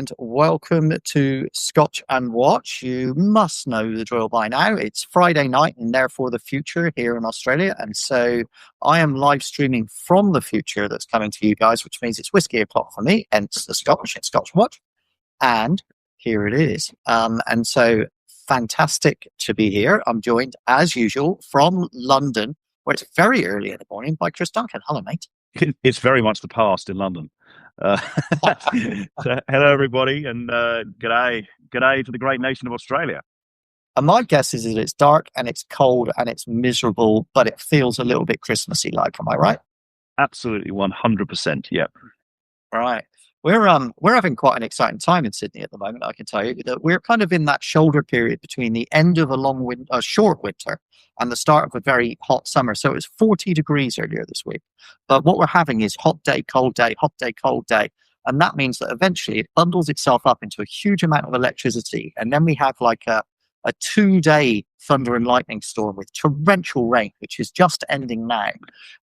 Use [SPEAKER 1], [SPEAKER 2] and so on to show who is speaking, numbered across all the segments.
[SPEAKER 1] And welcome to Scotch and Watch. You must know the drill by now. It's Friday night and therefore the future here in Australia. And so I am live streaming from the future that's coming to you guys, which means it's whiskey o'clock for me, hence the Scotch and Scotch Watch. And here it is. And so fantastic to be here. I'm joined, as usual, from London, where it's very early in the morning, by Chris Duncan. Hello, mate.
[SPEAKER 2] It's very much the past in London. So hello, everybody, and g'day to the great nation of Australia.
[SPEAKER 1] And my guess is that it's dark and it's cold and it's miserable, but it feels a little bit Christmassy like. Am I right?
[SPEAKER 2] Absolutely, 100%. Yeah.
[SPEAKER 1] Right. We're having quite an exciting time in Sydney at the moment. I can tell you that we're kind of in that shoulder period between the end of a short winter and the start of a very hot summer. So it was 40 degrees earlier this week. But what we're having is hot day, cold day, hot day, cold day. And that means that eventually it bundles itself up into a huge amount of electricity. And then we have like a 2-day thunder and lightning storm with torrential rain, which is just ending now.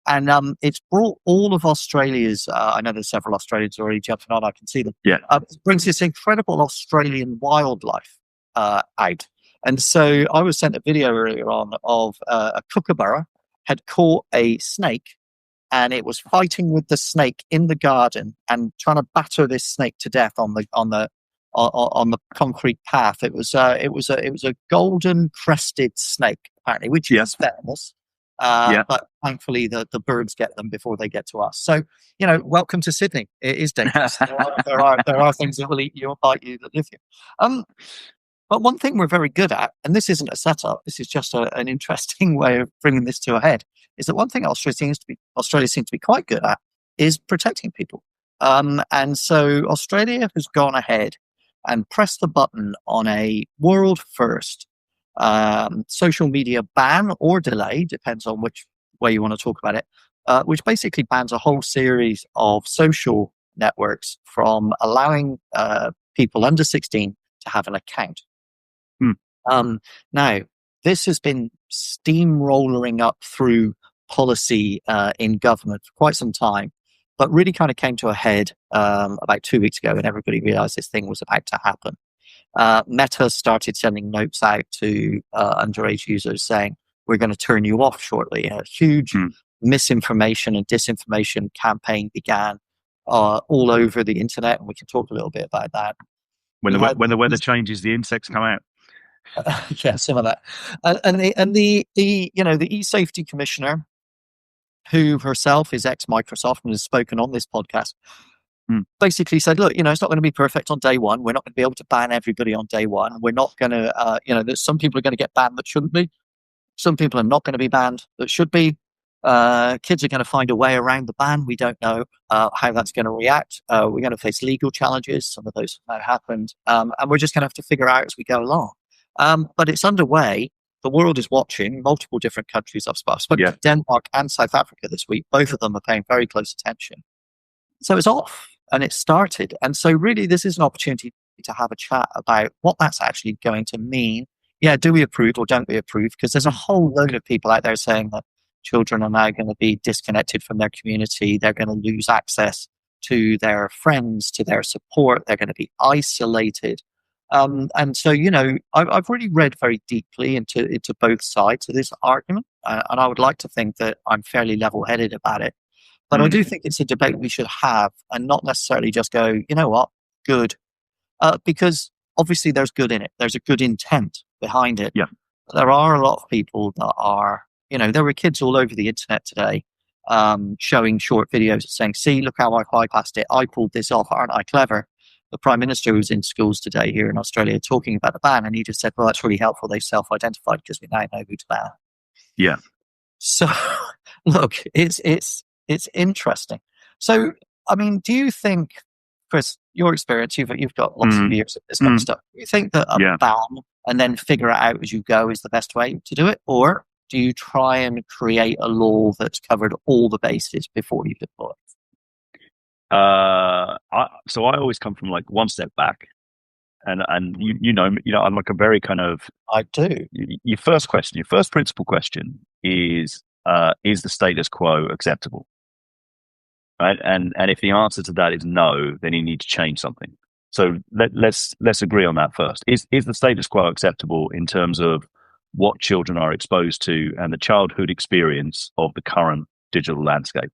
[SPEAKER 1] And it's brought all of Australia's, I know there's several Australians already jumping on, I can see them.
[SPEAKER 2] Yeah.
[SPEAKER 1] It brings this incredible Australian wildlife out. And so I was sent a video earlier on of a kookaburra had caught a snake and it was fighting with the snake in the garden and trying to batter this snake to death on the concrete path. It was a golden crested snake, apparently, which is venomous. But thankfully the birds get them before they get to us. So, welcome to Sydney. It is dangerous. there are things that will eat you or bite you that live here. But one thing we're very good at, and this isn't a setup, this is just an interesting way of bringing this to a head, is that one thing Australia seems to be quite good at is protecting people. And so Australia has gone ahead and pressed the button on a world first social media ban or delay, depends on which way you want to talk about it, which basically bans a whole series of social networks from allowing people under 16 to have an account. Now, this has been steamrolling up through policy in government for quite some time, but really kind of came to a head about 2 weeks ago when everybody realized this thing was about to happen. Meta started sending notes out to underage users saying, we're going to turn you off shortly. A huge misinformation and disinformation campaign began all over the internet, and we can talk a little bit about that.
[SPEAKER 2] When the weather changes, the insects come out.
[SPEAKER 1] Yeah, some of that. And the e-safety commissioner, who herself is ex-Microsoft and has spoken on this podcast, basically said, look, it's not going to be perfect on day one. We're not going to be able to ban everybody on day one. We're not going to, that some people are going to get banned that shouldn't be. Some people are not going to be banned that should be. Kids are going to find a way around the ban. We don't know how that's going to react. We're going to face legal challenges. Some of those have now happened. And we're just going to have to figure out as we go along. But it's underway. The world is watching. Multiple different countries. I've spoken to Denmark and South Africa this week. Both of them are paying very close attention. So it's off and it started. And so really this is an opportunity to have a chat about what that's actually going to mean. Yeah, do we approve or don't we approve? Because there's a whole load of people out there saying that children are now going to be disconnected from their community. They're going to lose access to their friends, to their support. They're going to be isolated. And so, I've really read very deeply into both sides of this argument. And I would like to think that I'm fairly level-headed about it. But I do think it's a debate we should have and not necessarily just go, you know what, good. Because obviously there's good in it. There's a good intent behind it.
[SPEAKER 2] Yeah.
[SPEAKER 1] There are a lot of people that are, there were kids all over the internet today showing short videos saying, see, look how I bypassed it. I pulled this off. Aren't I clever? The Prime Minister was in schools today here in Australia talking about the ban, and he just said, well, that's really helpful. They've self-identified because we now know who to ban.
[SPEAKER 2] Yeah.
[SPEAKER 1] So, look, it's interesting. So, I mean, do you think, Chris, your experience, you've got lots of years of this kind of stuff. Do you think that a ban and then figure it out as you go is the best way to do it? Or do you try and create a law that's covered all the bases before you deploy?
[SPEAKER 2] So I always come from like one step back, and I'm like a very kind of.
[SPEAKER 1] I do.
[SPEAKER 2] Your first principal question is the status quo acceptable? Right, and if the answer to that is no, then you need to change something. So let's agree on that first. Is the status quo acceptable in terms of what children are exposed to and the childhood experience of the current digital landscape?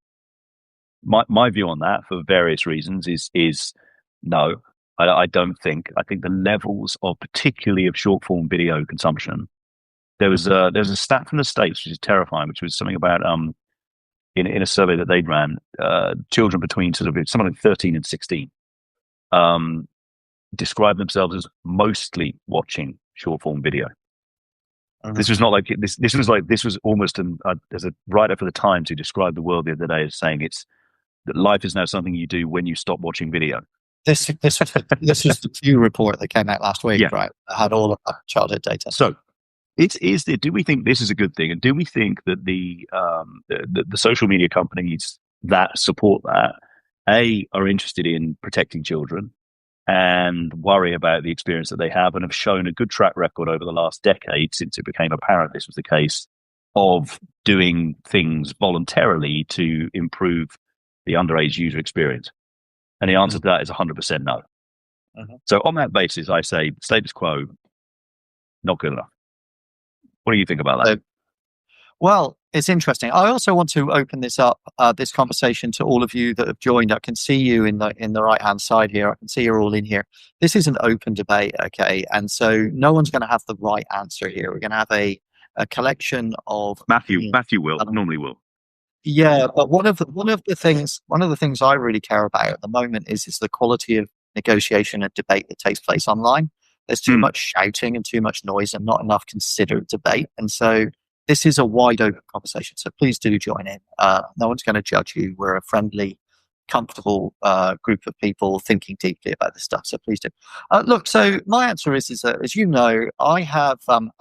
[SPEAKER 2] My view on that, for various reasons, is no. I don't think. I think the levels of, particularly of short form video consumption. There's a stat from the States which is terrifying, which was something about in a survey that they'd ran, children between sort of something like 13 and 16 describe themselves as mostly watching short form video. This was not like this. This was almost as a writer for the Times who described the world the other day as saying that life is now something you do when you stop watching video.
[SPEAKER 1] This was the Pew report that came out last week,
[SPEAKER 2] Yeah.
[SPEAKER 1] right? That had all of that childhood data.
[SPEAKER 2] So, do we think this is a good thing, and do we think that the social media companies that support that are interested in protecting children and worry about the experience that they have, and have shown a good track record over the last decade since it became apparent this was the case, of doing things voluntarily to improve the underage user experience? And the answer to that is 100% no. So on that basis, I say status quo, not good enough. What do you think about that?
[SPEAKER 1] Well, it's interesting. I also want to open this up, this conversation, to all of you that have joined. I can see you in the right hand side here. I can see you're all in here. This is an open debate, okay? And so no one's going to have the right answer here. We're going to have a collection of
[SPEAKER 2] Matthew will normally will.
[SPEAKER 1] Yeah, but one of the things I really care about at the moment is the quality of negotiation and debate that takes place online. There's too much shouting and too much noise and not enough considered debate. And so this is a wide open conversation. So please do join in. No one's going to judge you. We're a friendly, comfortable group of people thinking deeply about this stuff. So please do. Look, so my answer is that, as you know, I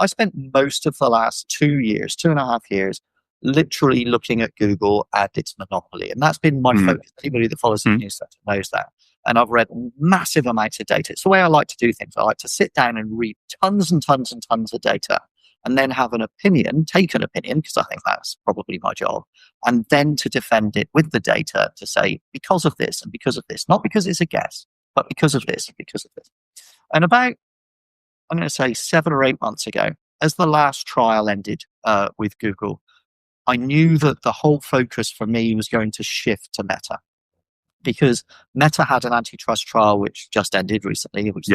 [SPEAKER 1] spent most of the last 2.5 years, literally looking at Google and its monopoly. And that's been my focus. Anybody that follows the newsletter knows that. And I've read massive amounts of data. It's the way I like to do things. I like to sit down and read tons and tons and tons of data, and then have an opinion, take an opinion, because I think that's probably my job, and then to defend it with the data to say, because of this and because of this, not because it's a guess, but because of this and because of this. And about, I'm going to say 7 or 8 months ago, as the last trial ended with Google, I knew that the whole focus for me was going to shift to Meta, because Meta had an antitrust trial which just ended recently, which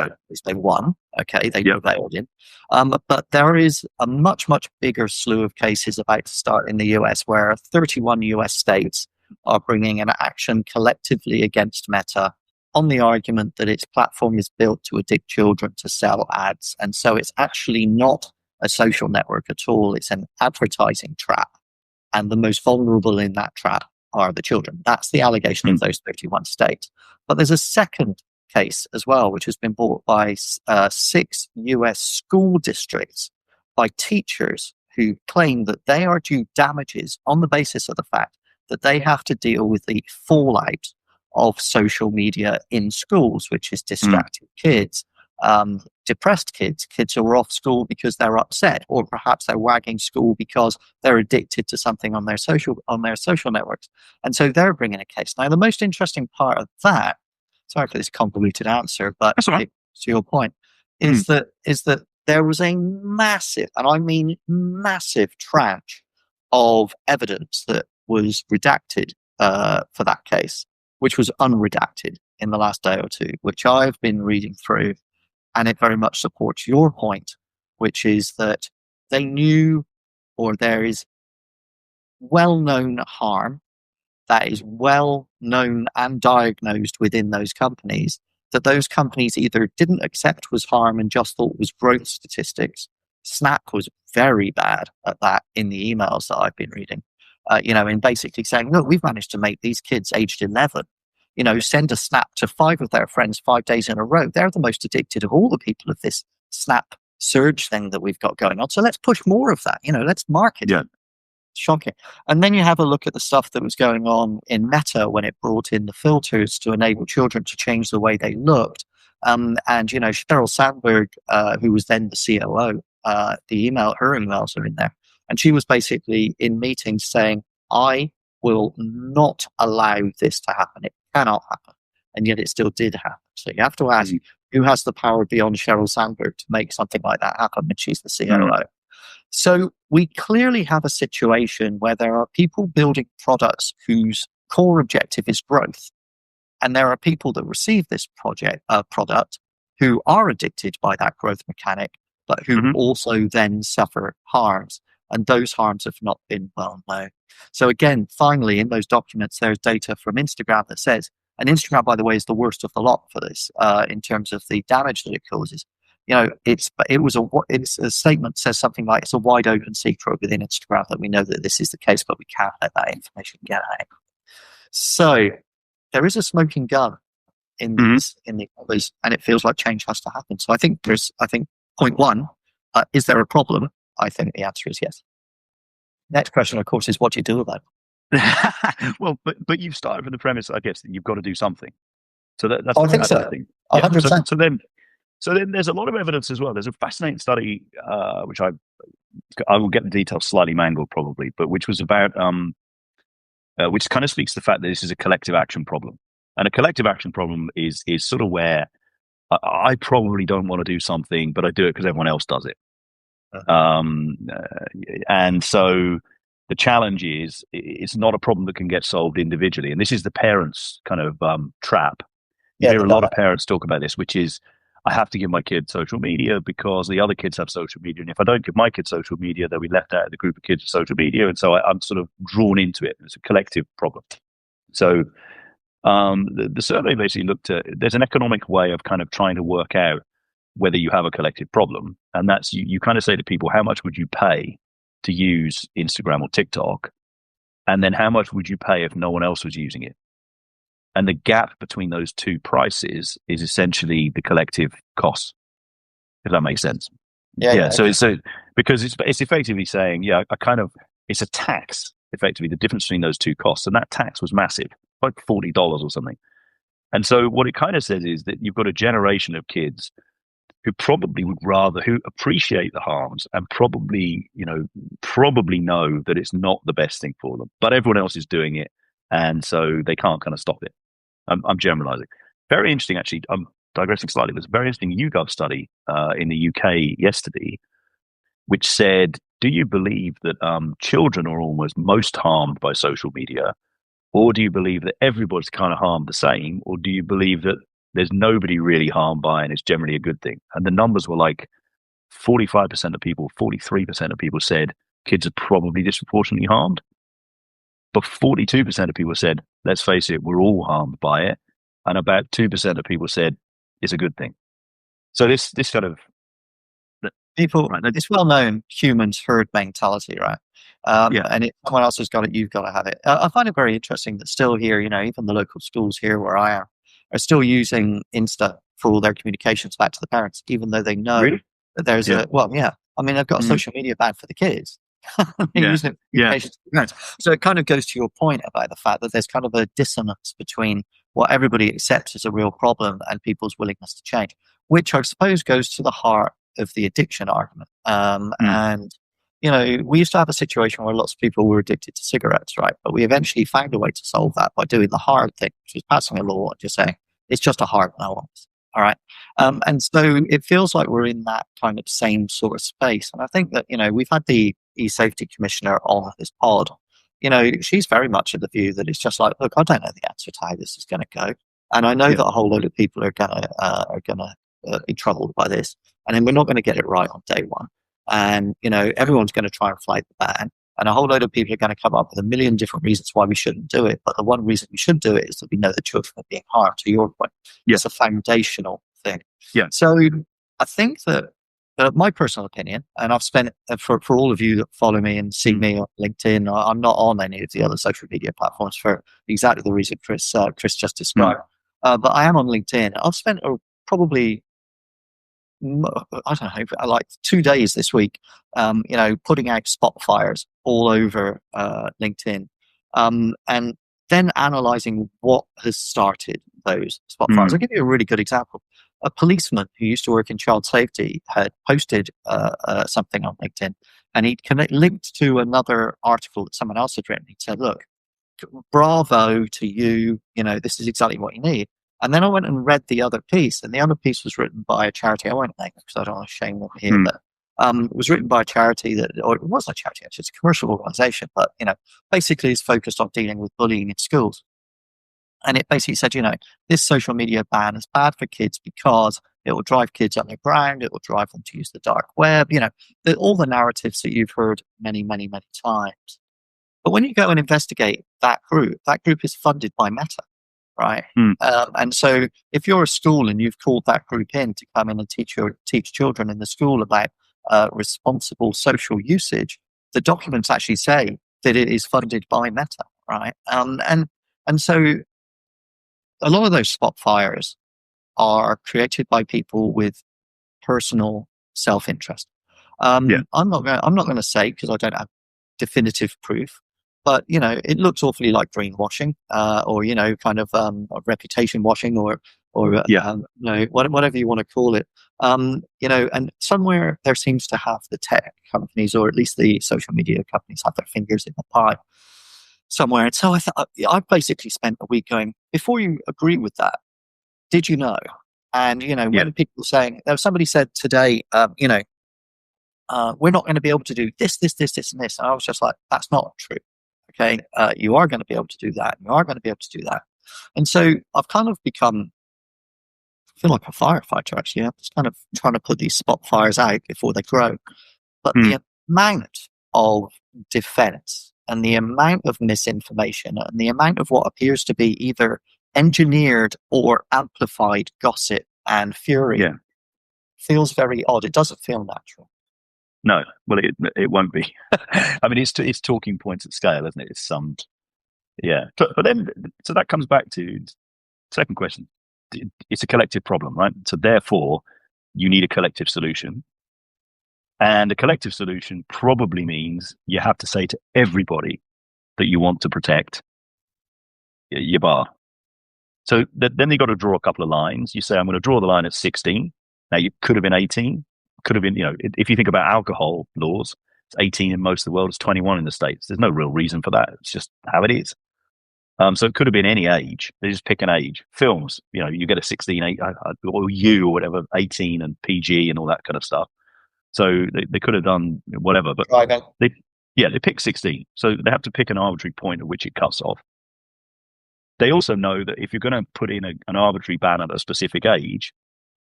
[SPEAKER 1] they won. Okay, they prevailed in. But there is a much, much bigger slew of cases about to start in the US, where 31 US states are bringing an action collectively against Meta on the argument that its platform is built to addict children to sell ads. And so it's actually not a social network at all. It's an advertising trap. And the most vulnerable in that trap are the children. That's the allegation of those 31 states. But there's a second case as well, which has been brought by 6 US school districts by teachers who claim that they are due damages on the basis of the fact that they have to deal with the fallout of social media in schools, which is distracted kids, depressed kids who are off school because they're upset, or perhaps they're wagging school because they're addicted to something on their social networks. And so they're bringing a case. Now, the most interesting part of that, sorry for this convoluted answer, but to your point, is that there was a massive, and I mean massive, tranche of evidence that was redacted for that case, which was unredacted in the last day or two, which I've been reading through. And it very much supports your point, which is that they knew, or there is well-known harm that is well known and diagnosed within those companies, that those companies either didn't accept was harm and just thought was growth statistics. Snap was very bad at that in the emails that I've been reading, in basically saying, look, we've managed to make these kids aged 11 send a snap to 5 of their friends 5 days in a row. They're the most addicted of all the people of this snap surge thing that we've got going on. So let's push more of that. Let's market it. Shocking. And then you have a look at the stuff that was going on in Meta when it brought in the filters to enable children to change the way they looked. And Sheryl Sandberg, who was then the COO, her emails are in there. And she was basically in meetings saying, I will not allow this to happen. It cannot happen. and yet it still did happen. So you have to ask, who has the power beyond Sheryl Sandberg to make something like that happen when she's the COO? So we clearly have a situation where there are people building products whose core objective is growth. And there are people that receive this product who are addicted by that growth mechanic, but who also then suffer harms. And those harms have not been well known. So again, finally, in those documents, there's data from Instagram that says, and Instagram, by the way, is the worst of the lot for this in terms of the damage that it causes. It's a statement that says something like, it's a wide open secret within Instagram that we know that this is the case, but we can't let that information get out. So there is a smoking gun in the others, and it feels like change has to happen. So I think point one, is there a problem? I think the answer is yes. Next question, of course, is what do you do about it?
[SPEAKER 2] Well, but you've started from the premise, I guess, that you've got to do something. So that's
[SPEAKER 1] I think so. 100%.
[SPEAKER 2] So then there's a lot of evidence as well. There's a fascinating study, which I will get the details slightly mangled probably, but which was about, which kind of speaks to the fact that this is a collective action problem. And a collective action problem is sort of where I probably don't want to do something, but I do it because everyone else does it. And so the challenge is, it's not a problem that can get solved individually. And this is the parents' kind of trap. You hear a lot of parents talk about this, which is, I have to give my kid social media because the other kids have social media. And if I don't give my kid social media, they'll be left out of the group of kids with social media. And so I'm sort of drawn into it. It's a collective problem. So the survey basically looked at, there's an economic way of kind of trying to work out whether you have a collective problem. And that's, you kind of say to people, how much would you pay to use Instagram or TikTok? And then how much would you pay if no one else was using it? And the gap between those two prices is essentially the collective costs, if that makes sense. Yeah. So because it's effectively saying, it's a tax, effectively, the difference between those two costs. And that tax was massive, like $40 or something. And so what it kind of says is that you've got a generation of kids who probably who appreciate the harms and probably know that it's not the best thing for them, but everyone else is doing it. And so they can't kind of stop it. I'm generalizing. Very interesting, actually. I'm digressing slightly. There's a very interesting YouGov study in the UK yesterday, which said, do you believe that children are almost most harmed by social media? Or do you believe that everybody's kind of harmed the same? Or do you believe that there's nobody really harmed by it and it's generally a good thing? And the numbers were like 45% of people, 43% of people said kids are probably disproportionately harmed. But 42% of people said, let's face it, we're all harmed by it. And about 2% of people said it's a good thing. So this kind of
[SPEAKER 1] people, right, this well-known humans herd mentality, right? And if someone else has got it, you've got to have it. I find it very interesting that still here, even the local schools here where I am are still using Insta for all their communications back to the parents, even though they know that there's they've got a social media ban for the kids. Using it for communications to the parents. So it kind of goes to your point about the fact that there's kind of a dissonance between what everybody accepts as a real problem and people's willingness to change, which I suppose goes to the heart of the addiction argument. And we used to have a situation where lots of people were addicted to cigarettes, right? But we eventually found a way to solve that by doing the hard thing, which is passing a law and just saying, it's just a hard no. All right. And so it feels like we're in that kind of same sort of space. And I think that, we've had the e-safety commissioner on this pod. She's very much of the view that it's just like, look, I don't know the answer to how this is going to go. And I know that a whole load of people are going to be troubled by this. And then we're not going to get it right on day one. And, everyone's going to try and flag the ban. And a whole load of people are going to come up with a million different reasons why we shouldn't do it. But the one reason we should do it is that we know that children are being harmed, to your point. It's a foundational thing. So I think that my personal opinion, and I've spent, for all of you that follow me and see me on LinkedIn, I'm not on any of the other social media platforms for exactly the reason Chris just described. But I am on LinkedIn. I've spent probably, I don't know, like 2 days this week, putting out spot fires all over LinkedIn, and then analyzing what has started those spot fires. I'll give you a really good example. A policeman who used to work in child safety had posted something on LinkedIn, and he'd linked to another article that someone else had written. He said, look, bravo to you, this is exactly what you need. And then I went and read the other piece, and the other piece was written by a charity. I won't name it because I don't want to shame them here. That it was written by a charity that, or it wasn't a charity, actually, it's a commercial organization, but basically is focused on dealing with bullying in schools. And it basically said, this social media ban is bad for kids because it will drive kids underground. It will drive them to use the dark web. All the narratives that you've heard many, many, many times. But when you go and investigate that group is funded by Meta, right? And so if you're a school and you've called that group in to come in and teach children in the school about responsible social usage, the documents actually say that it is funded by Meta, right? And so a lot of those spot fires are created by people with personal self-interest. I'm not going to say, because I don't have definitive proof, but it looks awfully like greenwashing, or kind of reputation washing, or whatever you want to call it. And somewhere there seems to have the tech companies, or at least the social media companies, have their fingers in the pie somewhere. And so I basically spent a week going, before you agree with that, did you know? And when people saying, somebody said today, we're not going to be able to do this, and this, and I was just like, that's not true. Okay, you are going to be able to do that. You are going to be able to do that. And so I've kind of become, I feel like a firefighter, actually. I'm just kind of trying to put these spot fires out before they grow. But the amount of defense and the amount of misinformation and the amount of what appears to be either engineered or amplified gossip and fury feels very odd. It doesn't feel natural.
[SPEAKER 2] No, well, it won't be. I mean, it's talking points at scale, isn't it? It's summed. Yeah. But then, so that comes back to second question. It's a collective problem, right? So therefore, you need a collective solution. And a collective solution probably means you have to say to everybody that you want to protect your bar. So then you've got to draw a couple of lines. You say, I'm going to draw the line at 16. Now, you could have been 18. Could have been, if you think about alcohol laws, it's 18 in most of the world, it's 21 in the States. There's no real reason for that. It's just how it is. So it could have been any age. They just pick an age. Films, you get a 16, or or whatever, 18 and PG and all that kind of stuff. So they could have done whatever, but they pick 16. So they have to pick an arbitrary point at which it cuts off. They also know that if you're going to put in an arbitrary ban at a specific age,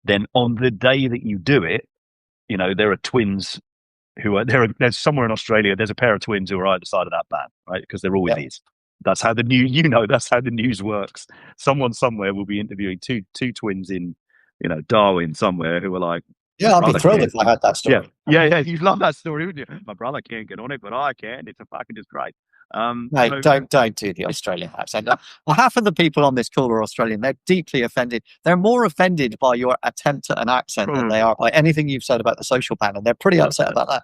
[SPEAKER 2] then on the day that you do it, there are twins who are there's somewhere in Australia, there's a pair of twins who are either side of that ban, right? Because there always is. That's how the that's how the news works. Someone somewhere will be interviewing two twins in, Darwin somewhere who are like,
[SPEAKER 1] yeah, I'd be thrilled if I had that story.
[SPEAKER 2] Yeah. You'd love that story, wouldn't you? My brother can't get on it, but I can. It's a fucking just great.
[SPEAKER 1] No, don't do the Australian accent. Well, half of the people on this call are Australian. They're deeply offended. They're more offended by your attempt at an accent than they are by anything you've said about the social ban, and they're pretty upset about that.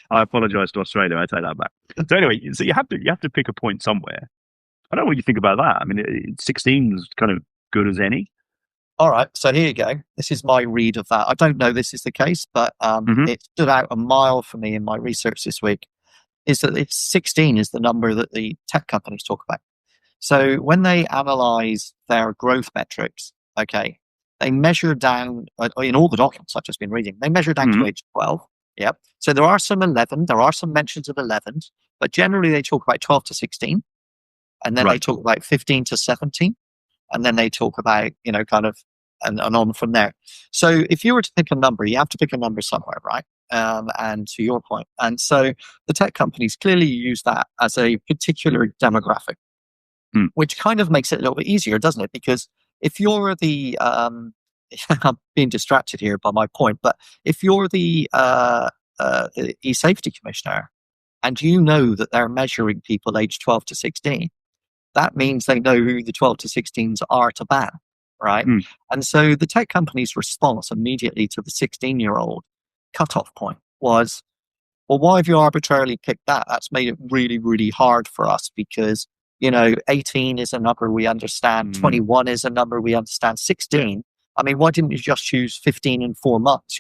[SPEAKER 2] I apologise to Australia. I take that back. So anyway, so you have to pick a point somewhere. I don't know what you think about that. I mean, 16 is kind of good as any.
[SPEAKER 1] All right, so here you go. This is my read of that. I don't know this is the case, but it stood out a mile for me in my research this week. Is that 16 is the number that the tech companies talk about. So when they analyze their growth metrics, okay, they measure down, in all the documents I've just been reading, they measure down to age 12. Yep. So there are some 11, there are some mentions of 11s, but generally they talk about 12 to 16. And then they talk about 15 to 17. And then they talk about, kind of, and on from there. So if you were to pick a number, you have to pick a number somewhere, right? And to your point. And so the tech companies clearly use that as a particular demographic, which kind of makes it a little bit easier, doesn't it? Because if you're the, I'm being distracted here by my point, but if you're the e-safety commissioner and you know that they're measuring people aged 12 to 16, that means they know who the 12 to 16s are to ban, right? And so the tech company's response immediately to the 16-year-old cutoff point was, well, why have you arbitrarily picked that? That's made it really, really hard for us because, 18 is a number we understand, 21 is a number we understand, 16. I mean, why didn't you just choose 15 in 4 months,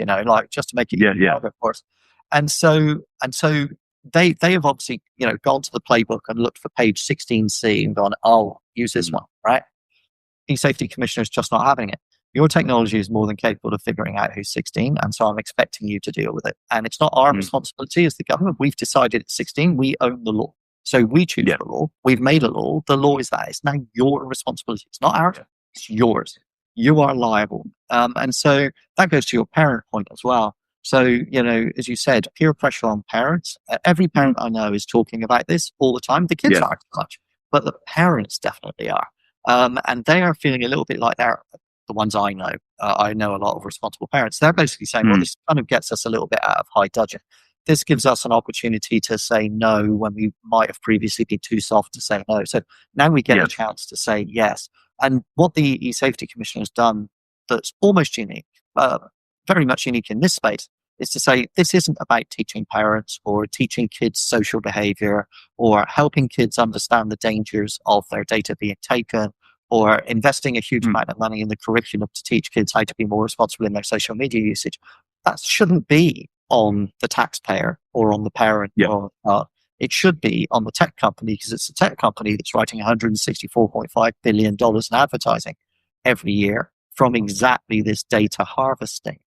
[SPEAKER 1] just to make it harder for us? And so they have obviously, gone to the playbook and looked for page 16C and gone, oh, use this one, right? e-safety commissioner is just not having it. Your technology is more than capable of figuring out who's 16, and so I'm expecting you to deal with it. And it's not our responsibility as the government. We've decided at 16, we own the law. So we choose the law. We've made a law. The law is that. It's now your responsibility. It's not ours. It's yours. You are liable. And so that goes to your parent point as well. So, you know, as you said, peer pressure on parents. Every parent I know is talking about this all the time. The kids aren't so much, but the parents definitely are. And they are feeling a little bit like they're the ones I know. I know a lot of responsible parents. They're basically saying, well, this kind of gets us a little bit out of high dudgeon. This gives us an opportunity to say no when we might have previously been too soft to say no. So now we get a chance to say yes. And what the e-safety commissioner has done that's almost unique, very much unique in this space, is to say this isn't about teaching parents or teaching kids social behavior or helping kids understand the dangers of their data being taken or investing a huge amount of money in the curriculum to teach kids how to be more responsible in their social media usage. That shouldn't be on the taxpayer or on the parent. It should be on the tech company, because it's a tech company that's writing $164.5 billion in advertising every year from exactly this data harvesting.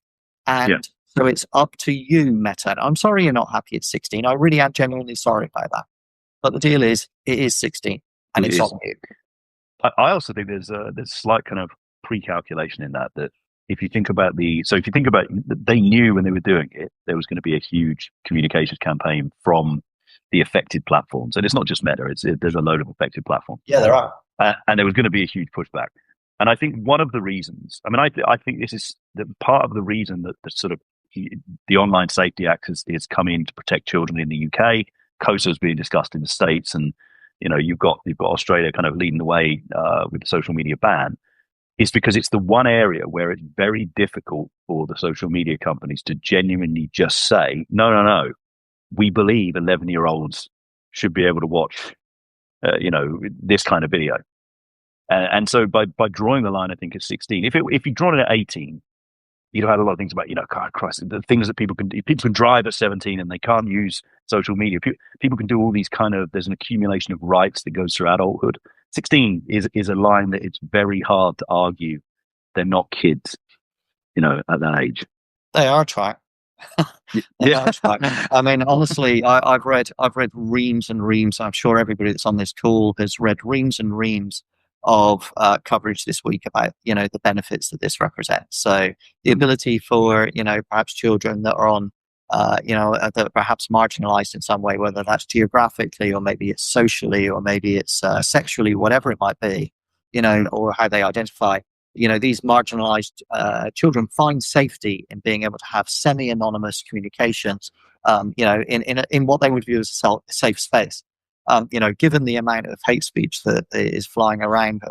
[SPEAKER 1] And so it's up to you, Meta. I'm sorry you're not happy at 16. I really am genuinely sorry about that. But the deal is, it is 16 and it's on you.
[SPEAKER 2] I also think there's slight kind of pre-calculation in that if you think about they knew when they were doing it, there was going to be a huge communications campaign from the affected platforms. And it's not just Meta, there's a load of affected platforms.
[SPEAKER 1] Yeah, there are.
[SPEAKER 2] And there was going to be a huge pushback. And I think one of the reasons, I think this is part of the reason that the Online Safety Act has come in to protect children in the UK. COSA is being discussed in the States, and you've got Australia kind of leading the way with the social media ban, is because it's the one area where it's very difficult for the social media companies to genuinely just say, no, we believe 11-year-olds should be able to watch, this kind of video. And so by drawing the line, I think, at 16, if you'd drawn it at 18, you'd have had a lot of things about, God Christ, the things that people can drive at 17 and they can't use social media. People can do all these there's an accumulation of rights that goes through adulthood. 16 is a line that it's very hard to argue they're not kids, at that age.
[SPEAKER 1] They are trying. I mean, honestly, I've read reams and reams. I'm sure everybody that's on this call has read reams and reams of coverage this week about the benefits that this represents. So the ability for perhaps children that are on that are perhaps marginalized in some way, whether that's geographically or maybe it's socially or maybe it's sexually, whatever it might be, or how they identify. These marginalized children find safety in being able to have semi-anonymous communications, in what they would view as a safe space. Given the amount of hate speech that is flying around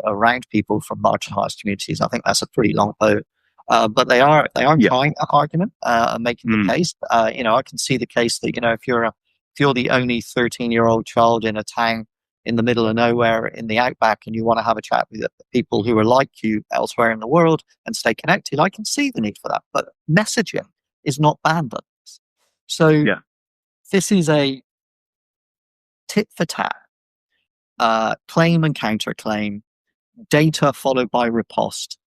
[SPEAKER 1] people from marginalized communities, I think that's a pretty long boat. But they are trying that argument and making the case. I can see the case that if you're the only 13-year-old child in a town in the middle of nowhere in the outback and you want to have a chat with people who are like you elsewhere in the world and stay connected, I can see the need for that. But messaging is not banned on this. So this is a tit for tat, claim and counterclaim, data followed by riposte.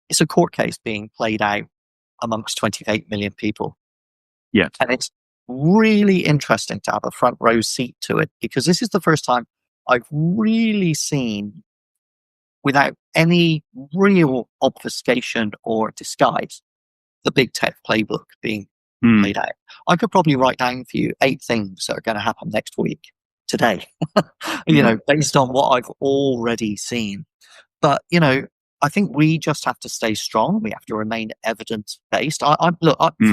[SPEAKER 1] It's a court case being played out amongst 28 million people.
[SPEAKER 2] Yeah.
[SPEAKER 1] And it's really interesting to have a front row seat to it, because this is the first time I've really seen, without any real obfuscation or disguise, the big tech playbook being played out. I could probably write down for you 8 things that are going to happen next week, today, based on what I've already seen. But, I think we just have to stay strong. We have to remain evidence-based. For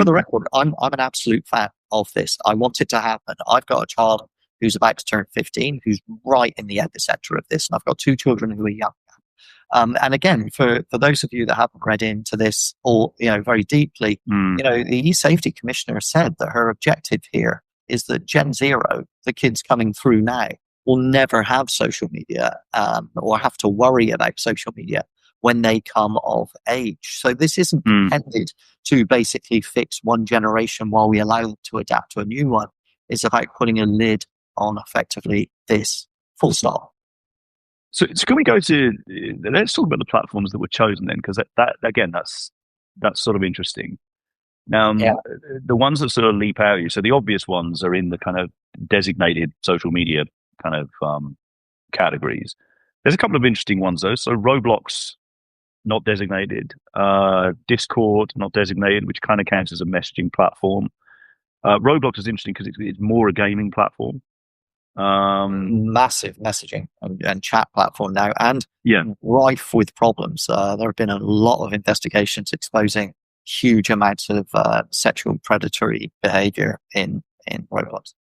[SPEAKER 1] the record, I'm an absolute fan of this. I want it to happen. I've got a child who's about to turn 15, who's right in the epicenter of this. And I've got 2 children who are young. And again, for those of you that haven't read into this or, very deeply, the e-safety commissioner said that her objective here is that Gen Zero, the kids coming through now, will never have social media or have to worry about social media when they come of age. So this isn't intended to basically fix one generation while we allow them to adapt to a new one. It's about putting a lid on effectively this, full stop.
[SPEAKER 2] So can we go to let's talk about the platforms that were chosen then, because that again, that's sort of interesting. Now,
[SPEAKER 1] Yeah.
[SPEAKER 2] the ones that sort of leap out at you, so the obvious ones are in the kind of designated social media kind of categories. There's a couple of interesting ones though. So Roblox, not designated. Discord, not designated, which kind of counts as a messaging platform. Roblox is interesting because it's more a gaming platform.
[SPEAKER 1] Massive messaging and chat platform now, and
[SPEAKER 2] Yeah.
[SPEAKER 1] rife with problems. There have been a lot of investigations exposing huge amounts of sexual predatory behavior in Roblox.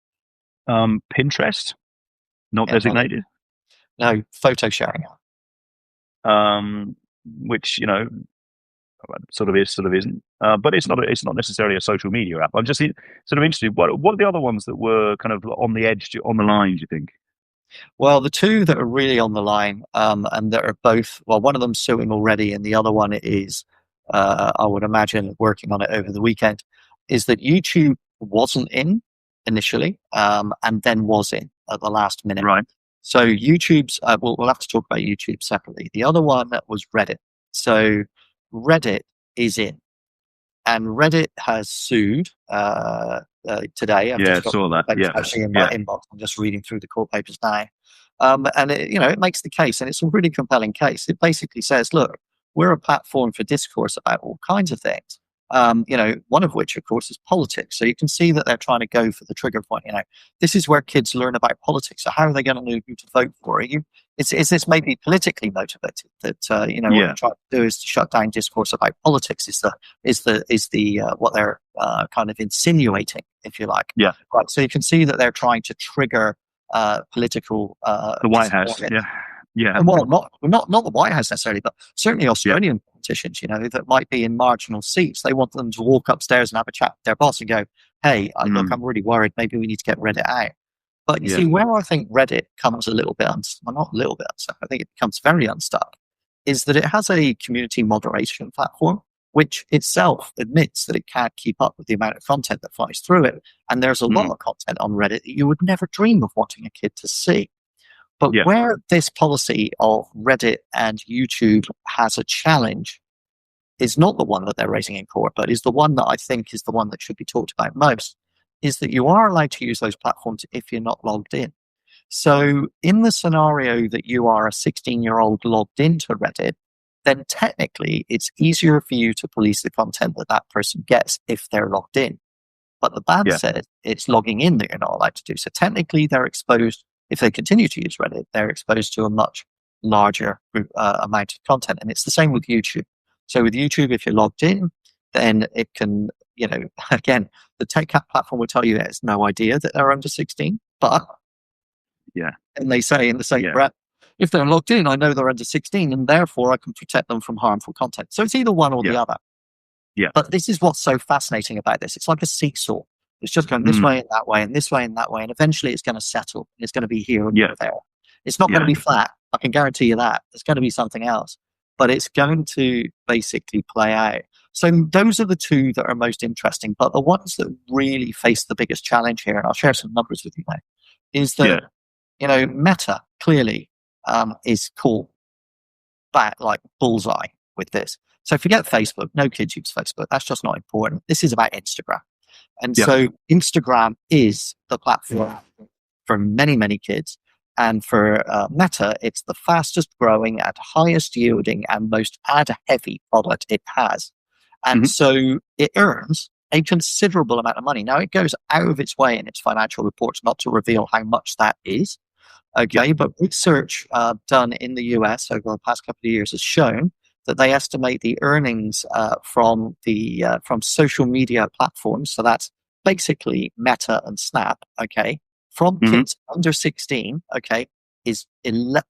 [SPEAKER 2] Pinterest, not
[SPEAKER 1] Yeah,
[SPEAKER 2] designated.
[SPEAKER 1] no photo sharing.
[SPEAKER 2] Which sort of is, sort of isn't. But it's not necessarily a social media app. I'm just sort of interested. What are the other ones that were kind of on the edge, on the line? Do you think?
[SPEAKER 1] Well, the two that are really on the line, and that are both, well, one of them's suing already, and the other one is, I would imagine, working on it over the weekend, is that YouTube wasn't in initially, and then was in at the last minute.
[SPEAKER 2] Right.
[SPEAKER 1] So YouTube's, we'll have to talk about YouTube separately. The other one was Reddit. So Reddit is in, and Reddit has sued today. I've
[SPEAKER 2] Yeah,
[SPEAKER 1] just got
[SPEAKER 2] saw that.
[SPEAKER 1] papers
[SPEAKER 2] Yeah.
[SPEAKER 1] actually in my
[SPEAKER 2] Yeah.
[SPEAKER 1] inbox. I'm just reading through the court papers now. And it makes the case, and it's a really compelling case. It basically says, look, we're a platform for discourse about all kinds of things. One of which, of course, is politics. So you can see that they're trying to go for the trigger point. This is where kids learn about politics. So how are they going to know who to vote for? Is this maybe politically motivated? That what
[SPEAKER 2] Yeah.
[SPEAKER 1] they're trying to do is to shut down discourse about politics. Is the what they're kind of insinuating, if you like.
[SPEAKER 2] Yeah.
[SPEAKER 1] Right. So you can see that they're trying to trigger political.
[SPEAKER 2] The White House. Yeah. Yeah.
[SPEAKER 1] And well, not the White House necessarily, but certainly Australian politicians, that might be in marginal seats. They want them to walk upstairs and have a chat with their boss and go, "Hey, look, I'm really worried. Maybe we need to get Reddit out." But you see, where I think Reddit comes a little bit well, not a little bit unstuck. I think it becomes very unstuck. Is that it has a community moderation platform, which itself admits that it can't keep up with the amount of content that flies through it. And there's a lot of content on Reddit that you would never dream of wanting a kid to see. But where this policy of Reddit and YouTube has a challenge is not the one that they're raising in court, but is the one that I think is the one that should be talked about most, is that you are allowed to use those platforms if you're not logged in. So in the scenario that you are a 16-year-old logged into Reddit, then technically it's easier for you to police the content that that person gets if they're logged in. But the ban says it's logging in that you're not allowed to do. So technically they're exposed, if they continue to use Reddit, they're exposed to a much larger amount of content. And it's the same with YouTube. So with YouTube, if you're logged in, then it can, again, the tech cap platform will tell you it has no idea that they're under 16, but and they say in the same breath, if they're logged in, I know they're under 16, and therefore I can protect them from harmful content. So it's either one or the other.
[SPEAKER 2] Yeah.
[SPEAKER 1] But this is what's so fascinating about this. It's like a seesaw. It's just going this way and that way and this way and that way. And eventually it's going to settle. It's going to be here and there. It's not going to be flat. I can guarantee you that. It's going to be something else. But it's going to basically play out. So those are the two that are most interesting. But the ones that really face the biggest challenge here, and I'll share some numbers with you now, is that, Meta clearly is caught back like bullseye with this. So forget Facebook. No kids use Facebook. That's just not important. This is about Instagram. And so Instagram is the platform for many, many kids. And for Meta, it's the fastest growing and highest yielding and most ad heavy product it has. And so it earns a considerable amount of money. Now, it goes out of its way in its financial reports not to reveal how much that is. Okay, but research done in the US over the past couple of years has shown that they estimate the earnings from social media platforms. So that's basically Meta and Snap. Okay, from kids under 16. Okay, is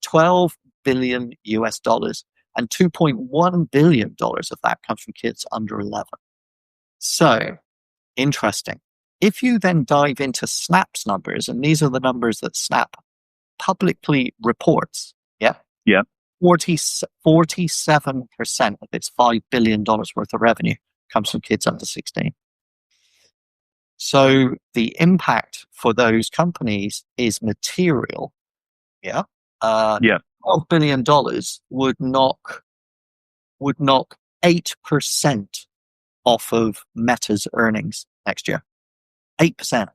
[SPEAKER 1] 12 billion US dollars, and 2.1 billion dollars of that comes from kids under 11. So interesting. If you then dive into Snap's numbers, and these are the numbers that Snap publicly reports, 47% of its $5 billion worth of revenue comes from kids under 16. So the impact for those companies is material. $12 billion would knock 8% off of Meta's earnings next year. 8%.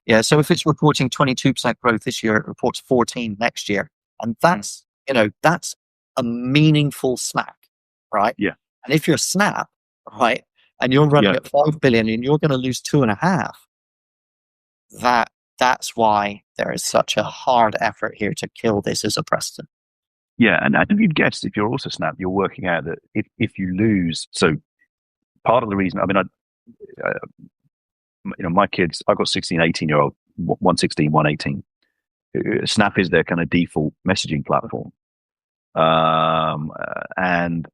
[SPEAKER 1] Yeah. So if it's reporting 22% growth this year, it reports 14 next year. And that's a meaningful smack, right?
[SPEAKER 2] Yeah.
[SPEAKER 1] And if you're Snap, right, and you're running
[SPEAKER 2] Yeah.
[SPEAKER 1] at 5 billion and you're going to lose 2.5, that's why there is such a hard effort here to kill this as a precedent.
[SPEAKER 2] Yeah, and you'd guess if you're also Snap, you're working out that if you lose, so part of the reason, I mean, my kids, I've got 16, 18-year-old, 116, 118. Snap is their kind of default messaging platform. And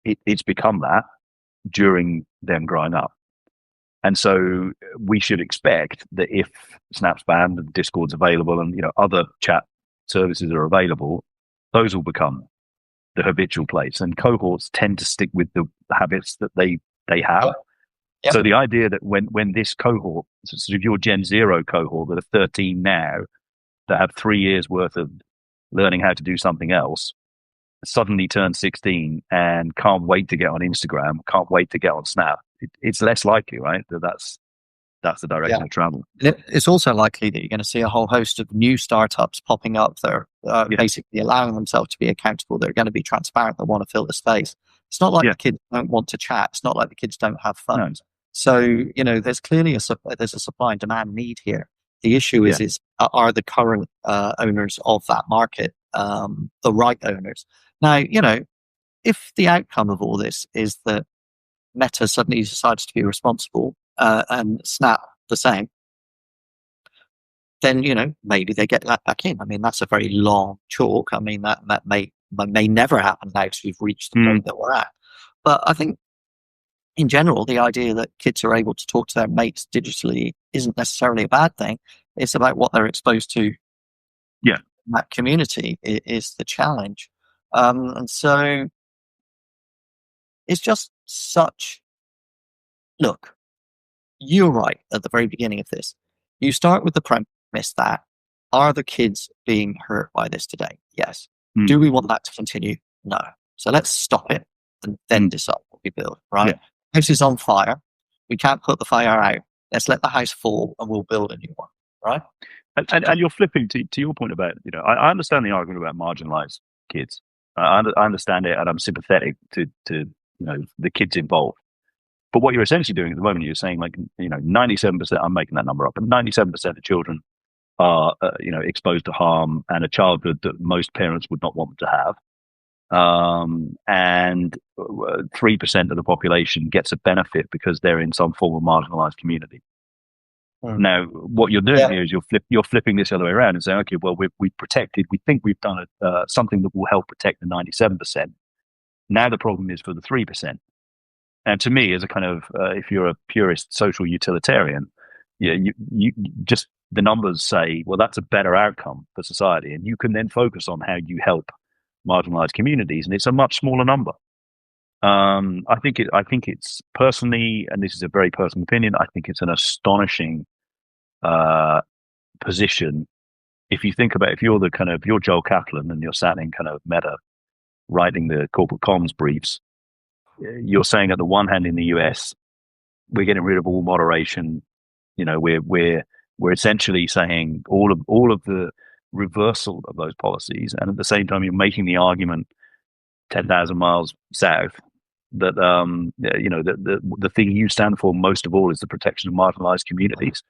[SPEAKER 2] it's become that during them growing up. And so we should expect that if Snap's banned and Discord's available and, other chat services are available, those will become the habitual place. And cohorts tend to stick with the habits that they have.
[SPEAKER 1] Yep.
[SPEAKER 2] So the idea that when this cohort, sort of your Gen Zero cohort that are 13 now, that have 3 years worth of learning how to do something else, suddenly turn 16 and can't wait to get on Instagram, can't wait to get on Snap, it's less likely, right? That's the direction of travel.
[SPEAKER 1] It's also likely that you're going to see a whole host of new startups popping up that are basically allowing themselves to be accountable. They're going to be transparent. They want to fill the space. It's not like the kids don't want to chat. It's not like the kids don't have fun. No. So, there's clearly there's a supply and demand need here. The issue is are the current owners of that market the right owners? Now, if the outcome of all this is that Meta suddenly decides to be responsible and Snap the same, then maybe they get that back in. I mean, that's a very long chalk. I mean, that may never happen now because we've reached the point that we're at. But I think in general, the idea that kids are able to talk to their mates digitally isn't necessarily a bad thing. It's about what they're exposed to.
[SPEAKER 2] Yeah,
[SPEAKER 1] that community is the challenge, and so it's just such. Look, you're right at the very beginning of this. You start with the premise that are the kids being hurt by this today? Yes. Do we want that to continue? No. So let's stop it and then decide what we build. Right? Yeah. House is on fire. We can't put the fire out. Let's let the house fall and we'll build a new one. Right?
[SPEAKER 2] And you're flipping to your point about, I understand the argument about marginalized kids. I understand it, and I'm sympathetic to the kids involved. But what you're essentially doing at the moment, you're saying 97%. I'm making that number up, but 97% of children are exposed to harm and a childhood that most parents would not want them to have. And 3% of the population gets a benefit because they're in some form of marginalized community. Now, what you're doing here is you're flipping this the other way around and saying, okay, well, we think we've done something that will help protect the 97%. Now the problem is for the 3%. And to me, as a kind of, if you're a purist social utilitarian, you just, the numbers say, well, that's a better outcome for society. And you can then focus on how you help marginalized communities. And it's a much smaller number. I think it's personally, and this is a very personal opinion, I think it's an astonishing position. If you think about, if you're Joel Kaplan and you're sat in kind of Meta writing the corporate comms briefs, you're saying at the one hand in the US, we're getting rid of all moderation. We're essentially saying all of the reversal of those policies, and at the same time, you're making the argument 10,000 miles south that the thing you stand for most of all is the protection of marginalized communities.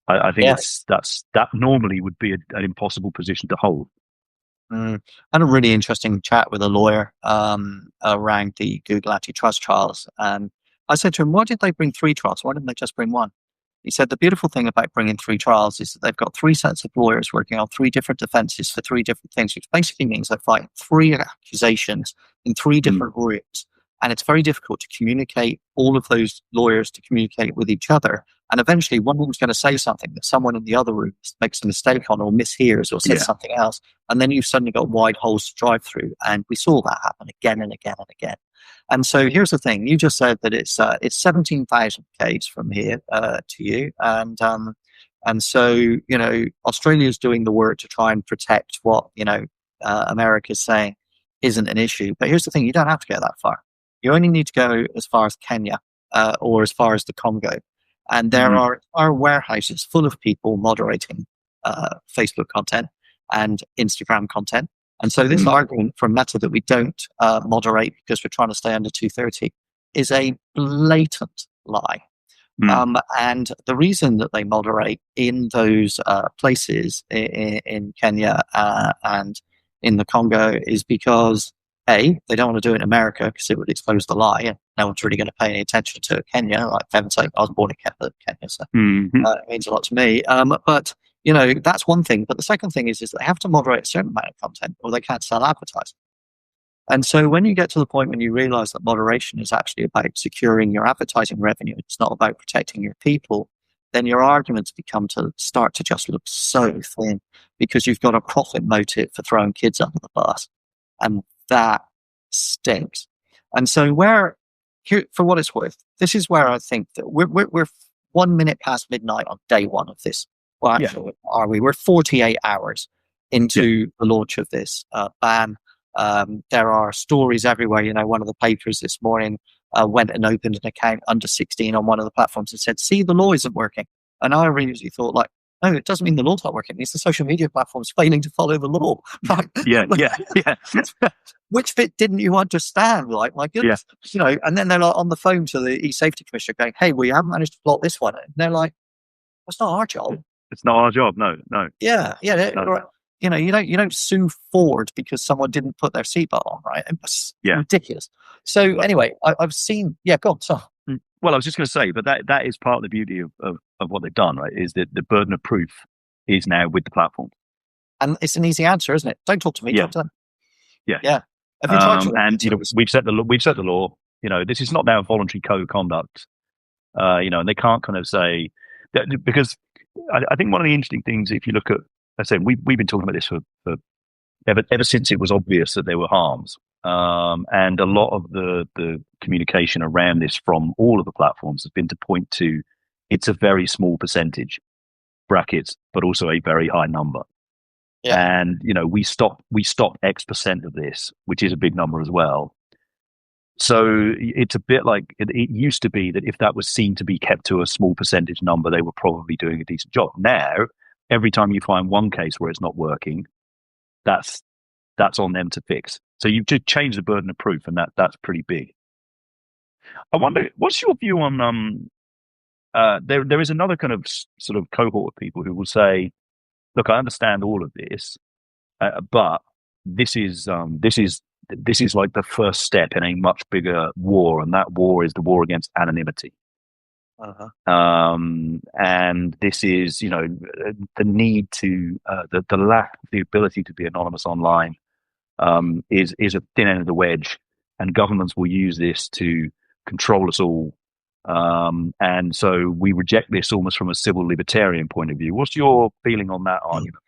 [SPEAKER 2] I think that normally would be an impossible position to hold.
[SPEAKER 1] I had a really interesting chat with a lawyer around the Google antitrust trials, and I said to him, "Why did they bring 3 trials? Why didn't they just bring 1?" He said, "The beautiful thing about bringing 3 trials is that they've got 3 sets of lawyers working on 3 different defenses for 3 different things, which basically means they're fighting 3 accusations in 3 different rooms. And it's very difficult to communicate, all of those lawyers to communicate with each other. And eventually one of them's going to say something that someone in the other room makes a mistake on or mishears or says something else. And then you've suddenly got wide holes to drive through. And we saw that happen again and again and again. And so here's the thing. You just said that it's 17,000 Ks from here to you. And so, Australia's doing the work to try and protect what, America's saying isn't an issue. But here's the thing: you don't have to go that far. You only need to go as far as Kenya or as far as the Congo, and there are warehouses full of people moderating Facebook content and Instagram content. And so this argument from Meta that we don't moderate because we're trying to stay under 230 is a blatant lie. And the reason that they moderate in those places in Kenya and in the Congo is because, A, they don't want to do it in America because it would expose the lie, and no one's really going to pay any attention to Kenya. Like, for heaven's sake, I was born in Kenya, so it means a lot to me. But, that's one thing. But the second thing is they have to moderate a certain amount of content or they can't sell advertising. And so when you get to the point when you realize that moderation is actually about securing your advertising revenue, it's not about protecting your people, then your arguments start to just look so thin because you've got a profit motive for throwing kids under the bus. And that stinks. And so for what it's worth, this is where I think that we're 1 minute past midnight on day one of this. Well, actually, are we? We're 48 hours into the launch of this ban. There are stories everywhere. One of the papers this morning went and opened an account under 16 on one of the platforms and said, see, the law isn't working. And I immediately thought, no, it doesn't mean the law's not working. It's the social media platforms failing to follow the law.
[SPEAKER 2] Yeah.
[SPEAKER 1] Which bit didn't you understand? My goodness. And then they're on the phone to the e-safety commissioner going, hey, we haven't managed to block this one. And they're like, that's not our job.
[SPEAKER 2] It's not our job. No.
[SPEAKER 1] Yeah.
[SPEAKER 2] No.
[SPEAKER 1] You don't sue Ford because someone didn't put their seatbelt on, right? It's ridiculous. So anyway, I've seen. Yeah, go on. So.
[SPEAKER 2] Well, I was just going to say, but that is part of the beauty of what they've done, right? Is that the burden of proof is now with the platform,
[SPEAKER 1] and it's an easy answer, isn't it? Don't talk to me. Talk to them.
[SPEAKER 2] Yeah.
[SPEAKER 1] Have you tried to
[SPEAKER 2] and we've set the law. This is not now voluntary code of conduct. And they can't kind of say that because I think one of the interesting things, if you look at, I said we've been talking about this for ever since it was obvious that there were harms, and a lot of the communication around this from all of the platforms has been to point to it's a very small percentage brackets, but also a very high number. Yeah. And we stopped X percent of this, which is a big number as well. So it's a bit like it used to be that if that was seen to be kept to a small percentage number, they were probably doing a decent job. Now, every time you find one case where it's not working, that's on them to fix. So you've just changed the burden of proof, and that's pretty big. I wonder, what's your view on there is another kind of sort of cohort of people who will say, look, I understand all of this, but this is like the first step in a much bigger war, and that war is the war against anonymity. And this is, the need to the lack of the ability to be anonymous online is a thin end of the wedge, and governments will use this to control us all. And so we reject this almost from a civil libertarian point of view. What's your feeling on that argument?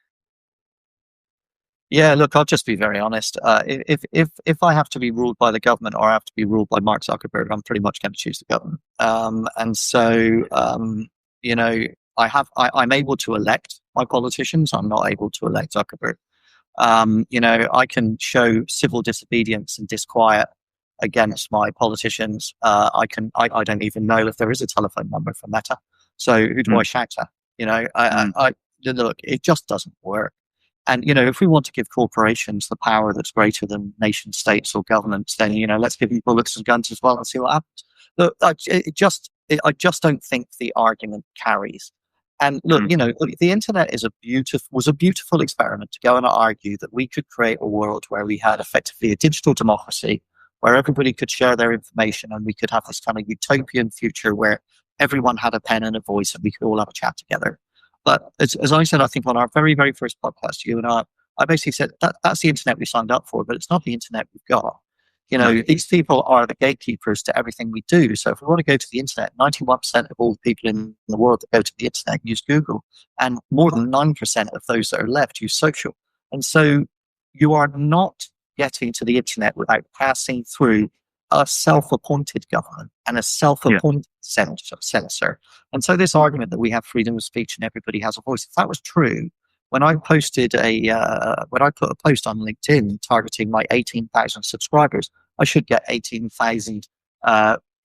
[SPEAKER 1] Yeah, look, I'll just be very honest. If I have to be ruled by the government or I have to be ruled by Mark Zuckerberg, I'm pretty much going to choose the government. And so, I'm able to elect my politicians. I'm not able to elect Zuckerberg. I can show civil disobedience and disquiet against my politicians. I don't even know if there is a telephone number for Meta. So who do I shout at? Look, it just doesn't work. And, if we want to give corporations the power that's greater than nation states or governments, then, let's give them bullets and guns as well and see what happens. Look, I just don't think the argument carries. And look, the internet was a beautiful experiment to go and argue that we could create a world where we had effectively a digital democracy, where everybody could share their information and we could have this kind of utopian future where everyone had a pen and a voice and we could all have a chat together. But as I said, I think on our very, very first podcast, you and I basically said that's the internet we signed up for, but it's not the internet we've got. These people are the gatekeepers to everything we do. So if we want to go to the internet, 91% of all the people in the world that go to the internet use Google, and more than 9% of those that are left use social. And so you are not getting to the internet without passing through a self-appointed government and a self-appointed censor. And so this argument that we have freedom of speech and everybody has a voice, if that was true, when I posted when I put a post on LinkedIn targeting my 18,000 subscribers, I should get 18,000